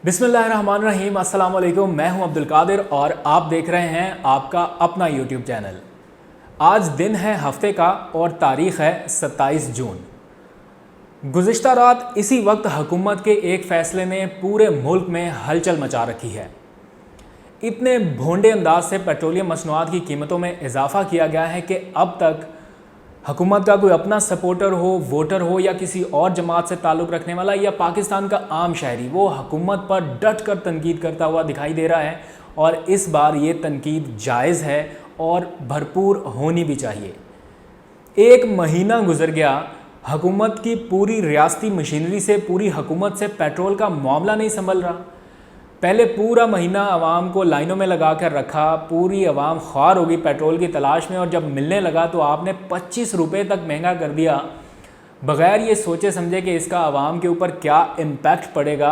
बिस्मिल्लाहिर्रहमानिर्रहीम, अस्सलाम वालेकुम। मैं हूं अब्दुल कादिर और आप देख रहे हैं आपका अपना यूट्यूब चैनल। आज दिन है हफ्ते का और तारीख़ है 27 जून। गुज़िश्ता रात इसी वक्त हुकूमत के एक फ़ैसले ने पूरे मुल्क में हलचल मचा रखी है। इतने भोंडे अंदाज से पेट्रोलियम मसनूआत की कीमतों में इजाफ़ा किया गया है कि अब तक हुकूमत का कोई अपना सपोर्टर हो, वोटर हो या किसी और जमात से ताल्लुक़ रखने वाला या पाकिस्तान का आम शहरी, वो हुकूमत पर डट कर तनकीद करता हुआ दिखाई दे रहा है। और इस बार ये तनकीद जायज़ है और भरपूर होनी भी चाहिए। एक महीना गुजर गया, हुकूमत की पूरी रियासती मशीनरी से, पूरी हुकूमत से पेट्रोल का मामला नहीं संभल रहा। पहले पूरा महीना आवाम को लाइनों में लगा कर रखा, पूरी आवाम ख्वार होगी पेट्रोल की तलाश में, और जब मिलने लगा तो आपने 25 रुपये तक महंगा कर दिया, बग़ैर ये सोचे समझे कि इसका आवाम के ऊपर क्या इम्पैक्ट पड़ेगा।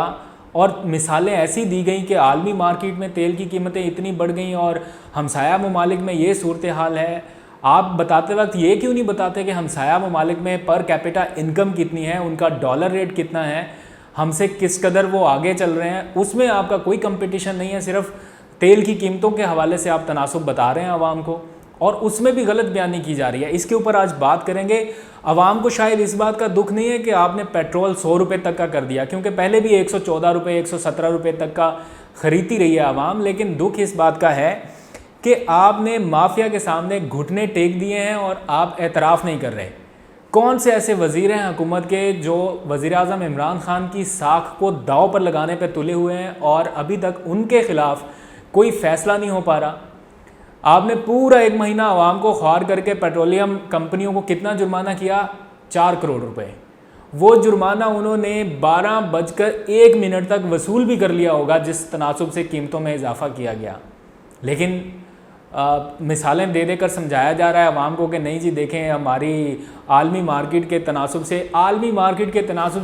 और मिसालें ऐसी दी गई कि आलमी मार्केट में तेल की कीमतें इतनी बढ़ गई और हमसाया ममालिक में ये सूरत हाल है। आप बताते वक्त ये क्यों नहीं बताते कि हमसाया ममालिक में पर कैपिटा इनकम कितनी है, उनका डॉलर रेट कितना है, हमसे किस कदर वो आगे चल रहे हैं। उसमें आपका कोई कंपटीशन नहीं है, सिर्फ तेल की कीमतों के हवाले से आप तनासुब बता रहे हैं आवाम को, और उसमें भी गलत बयानी की जा रही है। इसके ऊपर आज बात करेंगे। आवाम को शायद इस बात का दुख नहीं है कि आपने पेट्रोल 100 रुपये तक का कर दिया, क्योंकि पहले भी 114 रुपये 117 रुपये तक का ख़रीदती रही है आवाम। लेकिन दुख इस बात का है कि आपने माफिया के सामने घुटने टेक दिए हैं और आप एतराफ़ नहीं कर रहे। कौन से ऐसे वज़ीर हैं हुकूमत के जो वज़ीर-ए-आज़म इमरान ख़ान की साख को दाव पर लगाने पर तुले हुए हैं और अभी तक उनके ख़िलाफ़ कोई फ़ैसला नहीं हो पा रहा। आपने पूरा एक महीना आवाम को ख्वार करके पेट्रोलियम कंपनियों को कितना जुर्माना किया? 4 करोड़ रुपए। वो जुर्माना उन्होंने 12:01 तक वसूल भी कर लिया होगा, जिस तनासुब से कीमतों में इजाफ़ा किया गया। लेकिन मिसालें दे देकर समझाया जा रहा है आवाम को कि नहीं जी देखें, हमारी आलमी मार्केट के तनासुब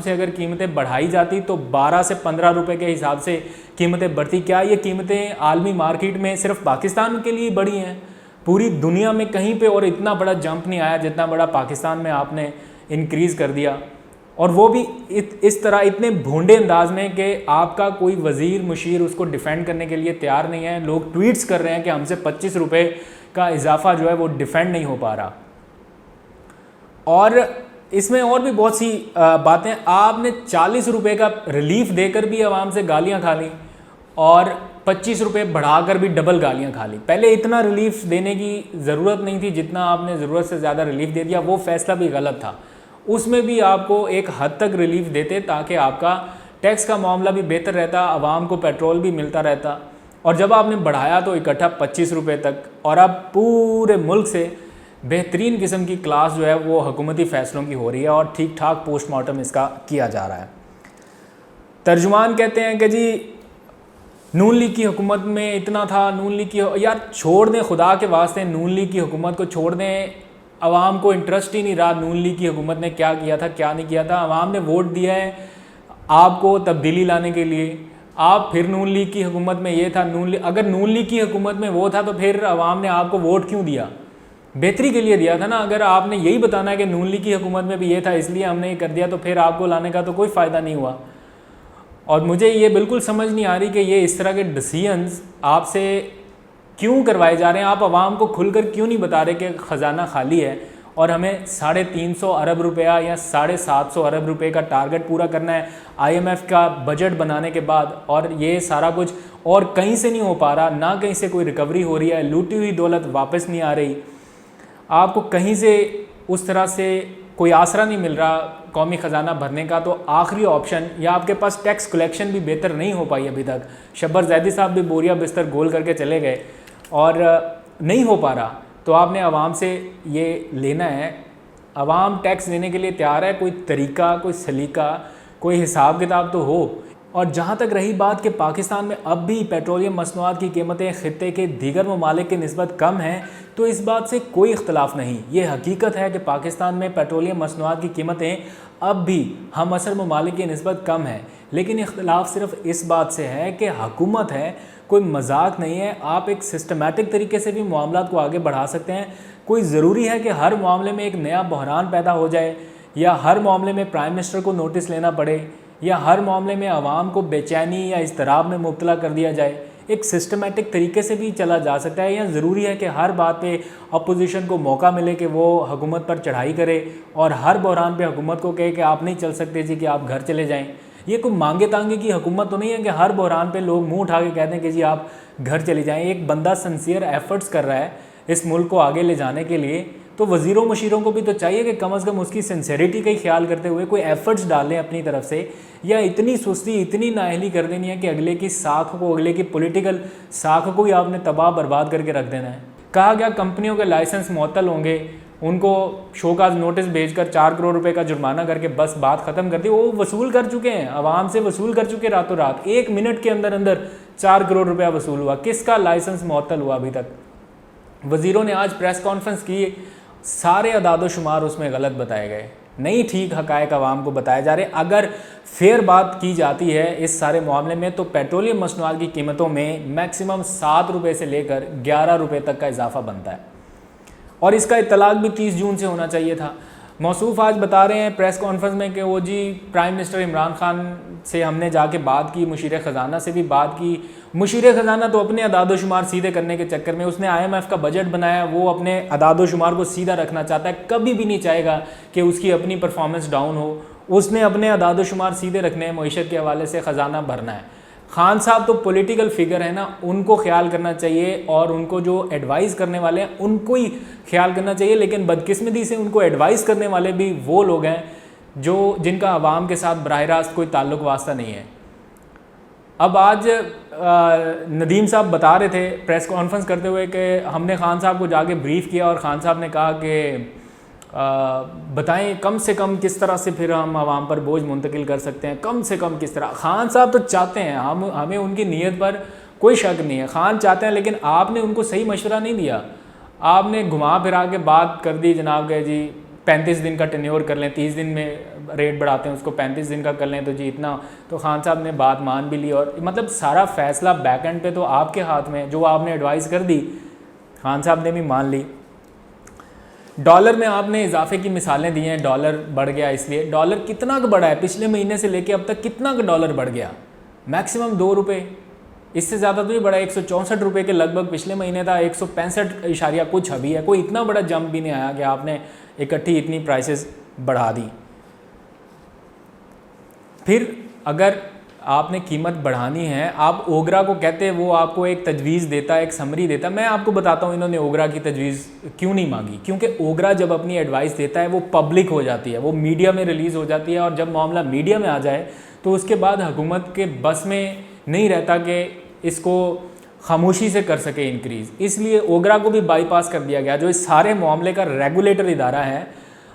से अगर कीमतें बढ़ाई जाती तो 12 से 15 रुपए के हिसाब से कीमतें बढ़ती। क्या ये कीमतें आलमी मार्केट में सिर्फ पाकिस्तान के लिए बढ़ी हैं? पूरी दुनिया में कहीं पे और इतना बड़ा जंप नहीं आया जितना बड़ा पाकिस्तान में आपने इंक्रीज़ कर दिया, और वो भी इस तरह इतने भोंडे अंदाज में कि आपका कोई वज़ीर मुशीर उसको डिफ़ेंड करने के लिए तैयार नहीं है। लोग ट्वीट्स कर रहे हैं कि हमसे 25 रुपये का इजाफा जो है वो डिफ़ेंड नहीं हो पा रहा। और इसमें और भी बहुत सी बातें। आपने 40 रुपये का रिलीफ देकर भी आवाम से गालियां खा ली और 25 रुपये बढ़ाकर भी डबल गालियां खा ली। पहले इतना रिलीफ देने की ज़रूरत नहीं थी जितना आपने ज़रूरत से ज़्यादा रिलीफ दे दिया। वो फ़ैसला भी गलत था। उसमें भी आपको एक हद तक रिलीफ देते ताकि आपका टैक्स का मामला भी बेहतर रहता, आवाम को पेट्रोल भी मिलता रहता। और जब आपने बढ़ाया तो इकट्ठा 25 रुपये तक, और अब पूरे मुल्क से बेहतरीन किस्म की क्लास जो है वो हुकूमती फ़ैसलों की हो रही है और ठीक ठाक पोस्टमार्टम इसका किया जा रहा है। तर्जुमान कहते हैं कि जी नून लीग की हुकूमत में इतना था, नून लीग की, यार छोड़ दें खुदा के वास्ते, नून लीग की हुकूमत को छोड़ दें। आवाम को इंटरेस्ट ही नहीं रहा नून लीग की हुकूमत ने क्या किया था क्या नहीं किया था। आवाम ने वोट दिया है आपको तब्दीली लाने के लिए। आप फिर नून लीग की हुकूमत में ये था, अगर नून लीग की हुकूमत में वो था तो फिर आवाम ने आपको वोट क्यों दिया? बेहतरी के लिए दिया था ना। अगर आपने यही बताना है कि नून लीग की हुकूमत में भी ये था इसलिए हमने ये कर दिया, तो फिर आपको लाने का तो कोई फ़ायदा नहीं हुआ। और मुझे ये बिल्कुल समझ नहीं आ रही कि ये इस तरह के डिसीजंस आपसे क्यों करवाए जा रहे हैं। आप आवाम को खुलकर क्यों नहीं बता रहे कि ख़जाना खाली है और हमें 350 अरब रुपया या 750 अरब रुपये का टारगेट पूरा करना है IMF का बजट बनाने के बाद, और ये सारा कुछ और कहीं से नहीं हो पा रहा, ना कहीं से कोई रिकवरी हो रही है, लूटी हुई दौलत वापस नहीं आ रही, आपको कहीं से उस तरह से कोई आसरा नहीं मिल रहा कौमी ख़जाना भरने का। तो आखिरी ऑप्शन, या आपके पास टैक्स कलेक्शन भी बेहतर नहीं हो पाई अभी तक। शब्बर जैदी साहब भी बोरिया बिस्तर गोल करके चले गए और नहीं हो पा रहा, तो आपने आवाम से ये लेना है। आवाम टैक्स देने के लिए तैयार है, कोई तरीका, कोई सलीका, कोई हिसाब किताब तो हो। और जहाँ तक रही बात कि पाकिस्तान में अब भी पेट्रोलियम मसनूआत की कीमतें ख़ित्ते के दीगर ममालिक की निस्बत कम हैं, तो इस बात से कोई इख्तलाफ नहीं। ये हकीकत है कि पाकिस्तान में पेट्रोलियम मसनूआत की कीमतें अब भी हम असर ममालिक की निस्बत कम है। लेकिन इख्तलाफ सिर्फ इस बात से है कि हुकूमत है, कोई मजाक नहीं है। आप एक सिस्टमेटिक तरीके से भी मामलात को आगे बढ़ा सकते हैं। कोई ज़रूरी है कि हर मामले में एक नया बहरान पैदा हो जाए या हर मामले में प्राइम मिनिस्टर को नोटिस लेना पड़े या हर मामले में आवाम को बेचैनी या इज़्तिराब में मुब्तला कर दिया जाए। एक सिस्टमेटिक तरीके से भी चला जा सकता है, या ज़रूरी है कि हर बात पे अपोजिशन को मौका मिले कि वो हुकूमत पर चढ़ाई करे और हर बहरान पे हुकूमत को कहे कि आप नहीं चल सकते जी, कि आप घर चले जाएं। ये कोई मांगे तांगे की हुकूमत तो नहीं है कि हर बहरान पे लोग मुंह उठा के कहते हैं कि जी आप घर चले जाएं। एक बंदा सिंसियर एफर्ट्स कर रहा है इस मुल्क को आगे ले जाने के लिए, तो वज़ीरों मशीरों को भी तो चाहिए कि कम अज़ कम उसकी सिंसेरिटी का ही ख्याल करते हुए कोई एफर्ट्स डालें अपनी तरफ से, या इतनी सुस्ती इतनी नाअहली कर देनी है कि अगले की साख को, अगले की पॉलिटिकल साख को ही आपने तबाह बर्बाद करके रख देना है। कहा गया कंपनियों के लाइसेंस मुअत्तल होंगे, उनको शोकाज नोटिस भेजकर 4 करोड़ रुपए का जुर्माना करके बस बात ख़त्म कर दी। वो वसूल कर चुके हैं, आवाम से वसूल कर चुके रातों रात। 1 मिनट के अंदर अंदर 4 करोड़ रुपया वसूल हुआ। किसका लाइसेंस मुअत्तल हुआ अभी तक? वज़ीरों ने आज प्रेस कॉन्फ्रेंस की, सारे अदाद शुमार उसमें गलत बताए गए, नहीं ठीक हक़ाइक़ आवाम को बताए जा रहे। अगर फेयर बात की जाती है इस सारे मामले में तो पेट्रोलियम मसनूआत की कीमतों में मैक्सिमम 7 रुपये से लेकर 11 रुपये तक का इजाफा बनता है, और इसका इत्तलाक भी 30 जून से होना चाहिए था। मौसूफ आज बता रहे हैं प्रेस कॉन्फ्रेंस में कि वो जी प्राइम मिनिस्टर इमरान खान से हमने जाके बात की, मुशीर ख़जाना से भी बात की। मुशीर ख़जाना तो अपने अदाद शुमार सीधे करने के चक्कर में, उसने IMF का बजट बनाया, वो अपने अदाद शुमार को सीधा रखना चाहता है, कभी भी नहीं चाहेगा कि उसकी अपनी परफॉर्मेंस डाउन हो। उसने अपने अदाद शुमार सीधे रखने हैं, मईशत के हवाले से ख़जाना भरना है। खान साहब तो पॉलिटिकल फिगर है ना, उनको ख्याल करना चाहिए, और उनको जो एडवाइस करने वाले हैं उनको ही ख्याल करना चाहिए। लेकिन बदकिस्मती से उनको एडवाइस करने वाले भी वो लोग हैं जिनका आवाम के साथ बराह रास्त कोई ताल्लुक वास्ता नहीं है। अब आज नदीम साहब बता रहे थे प्रेस कॉन्फ्रेंस करते हुए कि हमने खान साहब को जाके ब्रीफ़ किया, और ख़ान साहब ने कहा कि बताएं कम से कम किस तरह से फिर हम आवाम पर बोझ मुंतकिल कर सकते हैं, कम से कम किस तरह। खान साहब तो चाहते हैं, हमें उनकी नीयत पर कोई शक नहीं है, खान चाहते हैं, लेकिन आपने उनको सही मशवरा नहीं दिया। आपने घुमा फिरा के बात कर दी जनाब के जी 35 दिन का टेन्योर कर लें, 30 दिन में रेट बढ़ाते हैं उसको 35 दिन का कर लें, तो जी इतना। तो खान साहब ने बात मान भी ली, और मतलब सारा फैसला बैक एंड पे तो आपके हाथ में, जो आपने एडवाइस कर दी खान साहब ने भी मान ली। डॉलर में आपने इजाफे की मिसालें दी हैं, डॉलर बढ़ गया इसलिए। डॉलर कितना का बढ़ा है पिछले महीने से लेके अब तक? कितना का डॉलर बढ़ गया? मैक्सिमम 2 रुपये, इससे ज़्यादा तो नहीं बढ़ा। 164 रुपये के लगभग पिछले महीने था, 165 इशारिया कुछ अभी है। कोई इतना बड़ा जंप भी नहीं आया कि आपने इकट्ठी इतनी प्राइसेस बढ़ा दी। फिर अगर आपने कीमत बढ़ानी है, आप ओगरा को कहते हैं, वो आपको एक तजवीज़ देता है, एक समरी देता है। मैं आपको बताता हूँ इन्होंने ओगरा की तजवीज़ क्यों नहीं मांगी। क्योंकि ओगरा जब अपनी एडवाइस देता है वो पब्लिक हो जाती है, वो मीडिया में रिलीज़ हो जाती है, और जब मामला मीडिया में आ जाए तो उसके बाद हुकूमत के बस में नहीं रहता कि इसको खामोशी से कर सके इंक्रीज़। इसलिए ओगरा को भी बाईपास कर दिया गया। जो इस सारे मामले का रेगुलेटर इदारा है,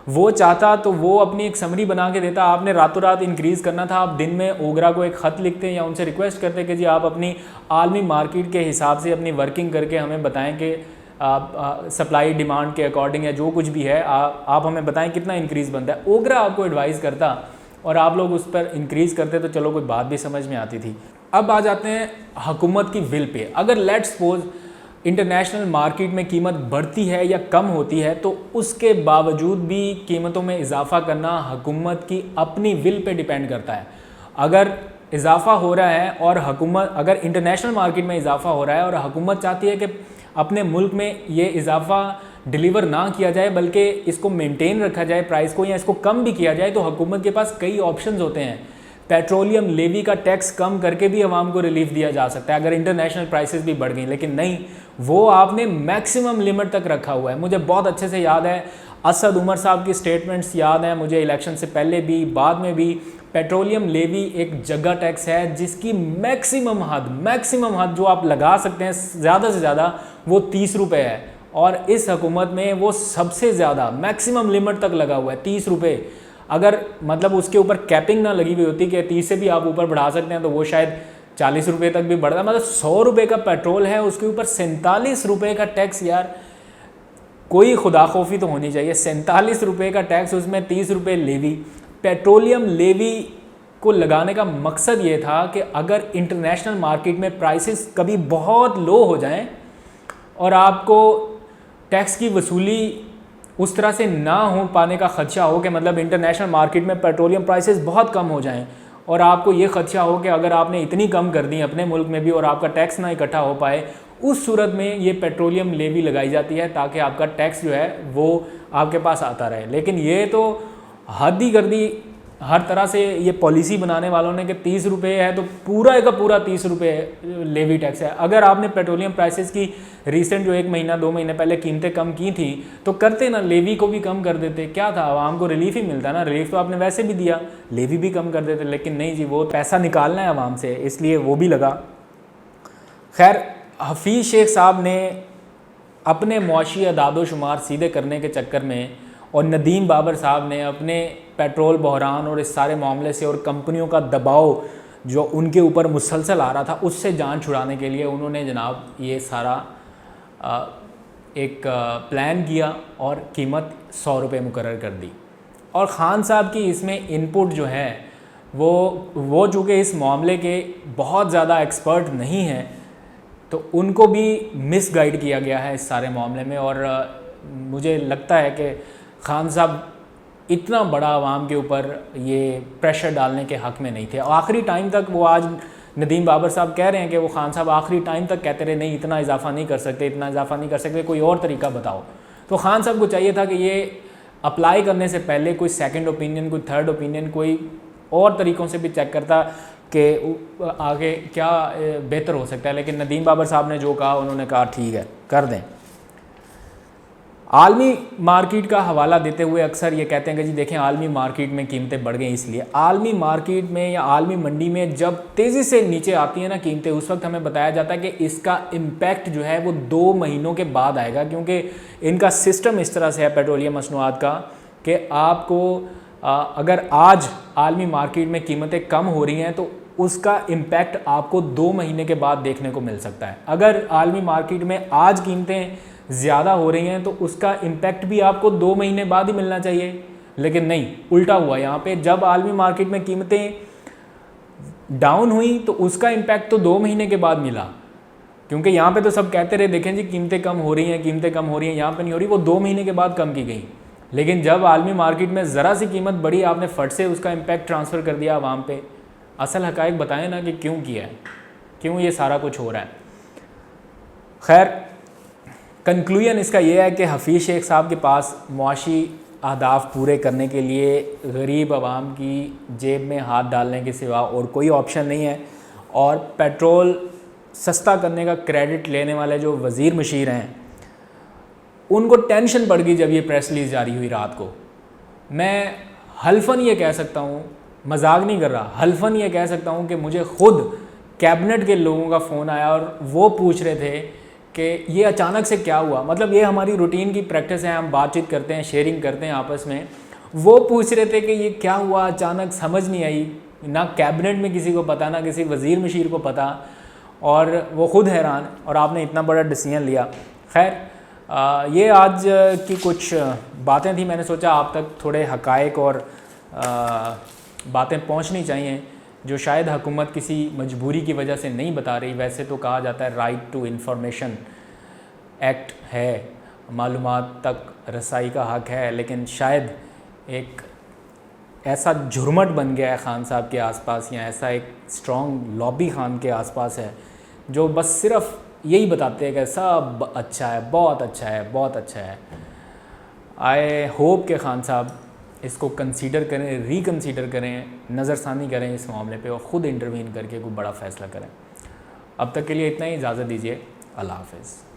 वो चाहता तो वो अपनी एक समरी बना के देता। आपने रातों रात इंक्रीज़ करना था, आप दिन में ओगरा को एक ख़त लिखते या उनसे रिक्वेस्ट करते कि जी आप अपनी आलमी मार्केट के हिसाब से अपनी वर्किंग करके हमें बताएं कि सप्लाई डिमांड के अकॉर्डिंग या जो कुछ भी है आप हमें बताएं कितना इंक्रीज़ बनता है। ओगरा आपको एडवाइस करता और आप लोग उस पर इंक्रीज़ करते तो चलो कोई बात भी समझ में आती थी। अब आ जाते हैं हुकूमत की विल पे। अगर लेट्स सपोज इंटरनेशनल मार्केट में कीमत बढ़ती है या कम होती है तो उसके बावजूद भी कीमतों में इजाफा करना हुकूमत की अपनी विल पे डिपेंड करता है। अगर इजाफा हो रहा है और हुकूमत, अगर इंटरनेशनल मार्केट में इजाफा हो रहा है और हुकूमत चाहती है कि अपने मुल्क में ये इजाफा डिलीवर ना किया जाए बल्कि इसको मेंटेन रखा जाए प्राइस को, या इसको कम भी किया जाए, तो हुकूमत के पास कई ऑप्शंस होते हैं। पेट्रोलियम लेवी का टैक्स कम करके भी आवाम को रिलीफ दिया जा सकता है अगर इंटरनेशनल प्राइसेस भी बढ़ गई, लेकिन नहीं, वो आपने मैक्सिमम लिमिट तक रखा हुआ है। मुझे बहुत अच्छे से याद है, असद उमर साहब की स्टेटमेंट्स याद हैं मुझे, इलेक्शन से पहले भी बाद में भी। पेट्रोलियम लेवी एक जगह टैक्स है जिसकी मैक्सिमम हद जो आप लगा सकते हैं ज़्यादा से ज़्यादा वो 30 रुपये है, और इस हुकूमत में वो सबसे ज़्यादा मैक्सिमम लिमिट तक लगा हुआ है 30 रुपये। अगर मतलब उसके ऊपर कैपिंग ना लगी हुई होती कि 30 से भी आप ऊपर बढ़ा सकते हैं तो वो शायद 40 रुपये तक भी बढ़ता। मतलब 100 रुपये का पेट्रोल है, उसके ऊपर 47 रुपये का टैक्स। यार कोई खुदाखौफी तो होनी चाहिए। 47 रुपये का टैक्स, उसमें 30 रुपये लेवी। पेट्रोलियम लेवी को लगाने का मकसद ये था कि अगर इंटरनेशनल मार्केट में प्राइसेस कभी बहुत लो हो जाएं और आपको टैक्स की वसूली उस तरह से ना हो पाने का खदशा हो कि मतलब इंटरनेशनल मार्केट में पेट्रोलियम प्राइसेस बहुत कम हो जाएं और आपको ये खदशा हो कि अगर आपने इतनी कम कर दी अपने मुल्क में भी और आपका टैक्स ना इकट्ठा हो पाए, उस सूरत में ये पेट्रोलियम लेवी लगाई जाती है ताकि आपका टैक्स जो है वो आपके पास आता रहे। लेकिन ये तो हद ही कर दी हर तरह से ये पॉलिसी बनाने वालों ने कि 30 रुपये है तो पूरा का पूरा 30 रुपये लेवी टैक्स है। अगर आपने पेट्रोलियम प्राइसेस की रिसेंट जो 1 महीना 2 महीने पहले कीमतें कम की थी तो करते ना, लेवी को भी कम कर देते, क्या था, आवाम को रिलीफ ही मिलता ना। रिलीफ तो आपने वैसे भी दिया, लेवी भी कम कर देते, लेकिन नहीं जी, वो पैसा निकालना है आवाम से, इसलिए वो भी लगा। खैर, हफीज़ शेख साहब ने अपने मुआशी अदाद शुमार सीधे करने के चक्कर में और नदीम बाबर साहब ने अपने पेट्रोल बहरान और इस सारे मामले से और कंपनियों का दबाव जो उनके ऊपर मुसलसल आ रहा था उससे जान छुड़ाने के लिए उन्होंने जनाब ये सारा एक प्लान किया और कीमत 100 रुपये मुकर्रर कर दी। और ख़ान साहब की इसमें इनपुट जो है वो चूँकि इस मामले के बहुत ज़्यादा एक्सपर्ट नहीं हैं तो उनको भी मिसगाइड किया गया है इस सारे मामले में। और मुझे लगता है कि ख़ान साहब इतना बड़ा आवाम के ऊपर ये प्रेशर डालने के हक़ में नहीं थे। आखिरी टाइम तक वो, आज नदीम बाबर साहब कह रहे हैं कि वो ख़ान साहब आखिरी टाइम तक कहते रहे नहीं इतना इजाफा नहीं कर सकते, इतना इजाफा नहीं कर सकते, कोई और तरीका बताओ। तो ख़ान साहब को चाहिए था कि ये अप्लाई करने से पहले कोई सेकंड ओपिनियन, कोई थर्ड ओपिनियन, कोई और तरीक़ों से भी चेक करता कि आगे क्या बेहतर हो सकता है। लेकिन नदीम बाबर साहब ने जो कहा उन्होंने कहा ठीक है कर दें। आलमी मार्केट का हवाला देते हुए अक्सर ये कहते हैं कि जी देखें आलमी मार्केट में कीमतें बढ़ गई, इसलिए आलमी मार्केट में या आलमी मंडी में जब तेज़ी से नीचे आती है ना कीमतें, उस वक्त हमें बताया जाता है कि इसका इम्पैक्ट जो है वो 2 महीनों के बाद आएगा, क्योंकि इनका सिस्टम इस तरह से है पेट्रोलियम मसनूआत का कि आपको अगर आज आलमी मार्केट में कीमतें कम हो रही हैं तो उसका इम्पैक्ट आपको 2 महीने के बाद देखने को मिल सकता है। अगर आलमी मार्केट में आज कीमतें ज़्यादा हो रही हैं तो उसका इम्पैक्ट भी आपको 2 महीने बाद ही मिलना चाहिए, लेकिन नहीं, उल्टा हुआ यहाँ पे। जब आलमी मार्केट में कीमतें डाउन हुई तो उसका इम्पैक्ट तो 2 महीने के बाद मिला, क्योंकि यहाँ पे तो सब कहते रहे देखें जी कीमतें कम हो रही हैं, कीमतें कम हो रही हैं, यहाँ पे नहीं हो रही, वो 2 महीने के बाद कम की गई। लेकिन जब आलमी मार्केट में ज़रा सी कीमत बढ़ी, आपने फट से उसका इम्पैक्ट ट्रांसफ़र कर दिया आवाम पे। असल हक़ाइक़ बताएं ना कि क्यों किया है, क्यों ये सारा कुछ हो रहा है। खैर, कंक्लूजन इसका ये है कि हफीज़ शेख साहब के पास मुआशी अहदाफ पूरे करने के लिए गरीब आवाम की जेब में हाथ डालने के सिवा और कोई ऑप्शन नहीं है। और पेट्रोल सस्ता करने का क्रेडिट लेने वाले जो वज़ीर मशीर हैं उनको टेंशन पड़ गई जब ये प्रेस रिलीज़ जारी हुई रात को। मैं हल्फन ये कह सकता हूँ, मजाक नहीं कर रहा, हल्फन ये कह सकता हूँ कि मुझे ख़ुद कैबिनेट के लोगों का फ़ोन आया और वो पूछ रहे थे कि ये अचानक से क्या हुआ। मतलब ये हमारी रूटीन की प्रैक्टिस है, हम बातचीत करते हैं, शेयरिंग करते हैं आपस में। वो पूछ रहे थे कि ये क्या हुआ अचानक, समझ नहीं आई, ना कैबिनेट में किसी को पता, ना किसी वज़ीर मशीर को पता, और वो ख़ुद हैरान, और आपने इतना बड़ा डिसीजन लिया। खैर, ये आज की कुछ बातें थी, मैंने सोचा आप तक थोड़े हक़ाइक़ और बातें पहुंचनी चाहिए जो शायद हुकूमत किसी मजबूरी की वजह से नहीं बता रही। वैसे तो कहा जाता है राइट टू इंफॉर्मेशन एक्ट है, मालूमात तक रसाई का हक़ है, लेकिन शायद एक ऐसा झुरमट बन गया है ख़ान साहब के आसपास, या ऐसा एक स्ट्रॉन्ग लॉबी ख़ान के आसपास है जो बस सिर्फ़ यही बताते हैं कि सब अच्छा है, बहुत अच्छा है, बहुत अच्छा है। आई होप कि ख़ान साहब इसको कंसीडर करें, रिकंसीडर करें, नज़रसानी करें इस मामले पे और ख़ुद इंटरवीन करके कोई बड़ा फ़ैसला करें। अब तक के लिए इतना ही, इजाज़त दीजिए, अल्लाह हाफ़िज़।